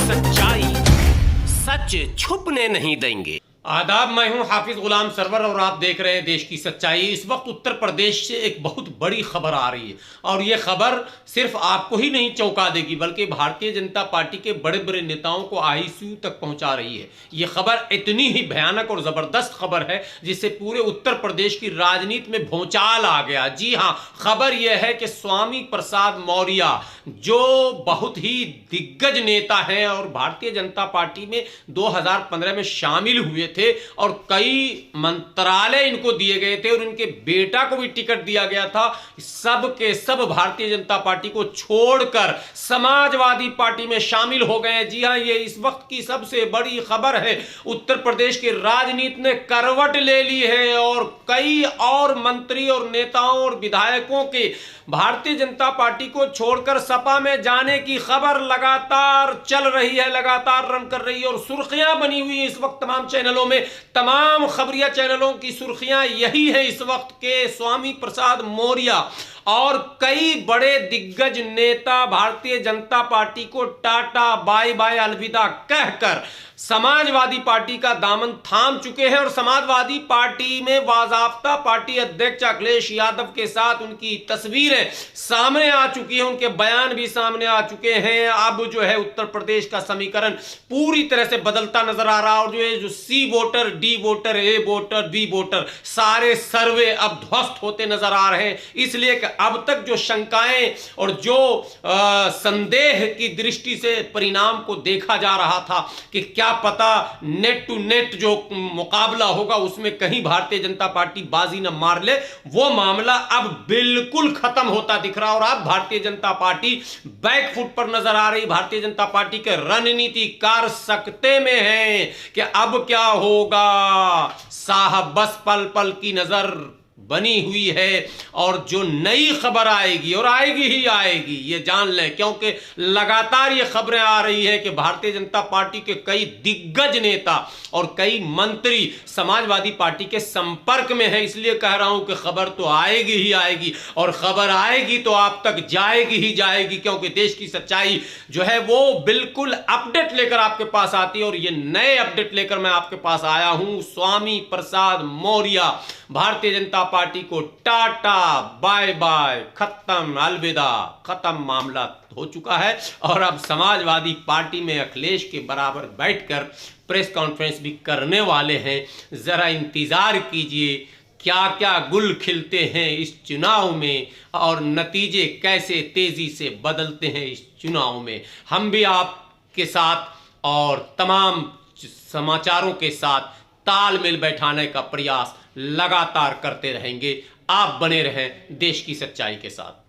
सच्चाई सच छुपने नहीं देंगे। आदाब, मैं हूं हाफिज गुलाम सरवर और आप देख रहे हैं देश की सच्चाई। इस वक्त उत्तर प्रदेश से एक बहुत बड़ी खबर आ रही है और ये खबर सिर्फ आपको ही नहीं चौंका देगी बल्कि भारतीय जनता पार्टी के बड़े बड़े नेताओं को आईसीयू तक पहुंचा रही है। ये खबर इतनी ही भयानक और जबरदस्त खबर है जिससे पूरे उत्तर प्रदेश की राजनीति में भूचाल आ गया। जी हां, खबर यह है कि स्वामी प्रसाद मौर्य जो बहुत ही दिग्गज नेता हैं और भारतीय जनता पार्टी में 2015 में शामिल हुए थे और कई मंत्रालय इनको दिए गए थे और इनके बेटा को भी टिकट दिया गया था, सब के सब भारतीय जनता पार्टी को छोड़कर समाजवादी पार्टी में शामिल हो गए। जी हां, ये इस वक्त की सबसे बड़ी खबर है। उत्तर प्रदेश की राजनीति ने करवट ले ली है और कई और मंत्री और नेताओं और विधायकों के भारतीय जनता पार्टी को छोड़कर सपा में जाने की खबर लगातार चल रही है, लगातार रन कर रही है और सुर्खियां बनी हुई है इस वक्त तमाम चैनलों में। तमाम खबरिया चैनलों की सुर्खियां यही है इस वक्त के स्वामी प्रसाद मौर्य और कई बड़े दिग्गज नेता भारतीय जनता पार्टी को टाटा बाय बाय अलविदा कहकर समाजवादी पार्टी का दामन थाम चुके हैं और समाजवादी पार्टी में बाज़ाब्ता पार्टी अध्यक्ष अखिलेश यादव के साथ उनकी तस्वीरें सामने आ चुकी हैं, उनके बयान भी सामने आ चुके हैं। अब जो है उत्तर प्रदेश का समीकरण पूरी तरह से बदलता नजर आ रहा है और जो सी वोटर, डी वोटर, ए वोटर, बी वोटर सारे सर्वे अब ध्वस्त होते नजर आ रहे हैं। इसलिए कि अब तक जो शंकाएं और जो संदेह की दृष्टि से परिणाम को देखा जा रहा था कि क्या पता नेट टू नेट जो मुकाबला होगा उसमें कहीं भारतीय जनता पार्टी बाजी न मार ले, वो मामला अब बिल्कुल खत्म होता दिख रहा और अब भारतीय जनता पार्टी बैकफुट पर नजर आ रही। भारतीय जनता पार्टी के रणनीतिकार सकते में हैं कि अब क्या होगा। साहब बस पल पल की नजर बनी हुई है और जो नई खबर आएगी और आएगी ही आएगी, ये जान लें, क्योंकि लगातार ये खबरें आ रही है कि भारतीय जनता पार्टी के कई दिग्गज नेता और कई मंत्री समाजवादी पार्टी के संपर्क में है। इसलिए कह रहा हूं कि खबर तो आएगी ही आएगी और खबर आएगी तो आप तक जाएगी ही जाएगी, क्योंकि देश की सच्चाई जो है वो बिल्कुल अपडेट लेकर आपके पास आती है और ये नए अपडेट लेकर मैं आपके पास आया हूं। स्वामी प्रसाद मौर्य भारतीय जनता पार्टी को टाटा बाय बाय, खत्म, अलविदा, खत्म मामला हो चुका है और अब समाजवादी पार्टी में अखिलेश के बराबर बैठकर प्रेस कॉन्फ्रेंस भी करने वाले हैं। जरा इंतजार कीजिए क्या क्या गुल खिलते हैं इस चुनाव में और नतीजे कैसे तेजी से बदलते हैं इस चुनाव में। हम भी आपके साथ और तमाम समाचारों के साथ तालमेल बैठाने का प्रयास लगातार करते रहेंगे। आप बने रहें देश की सच्चाई के साथ।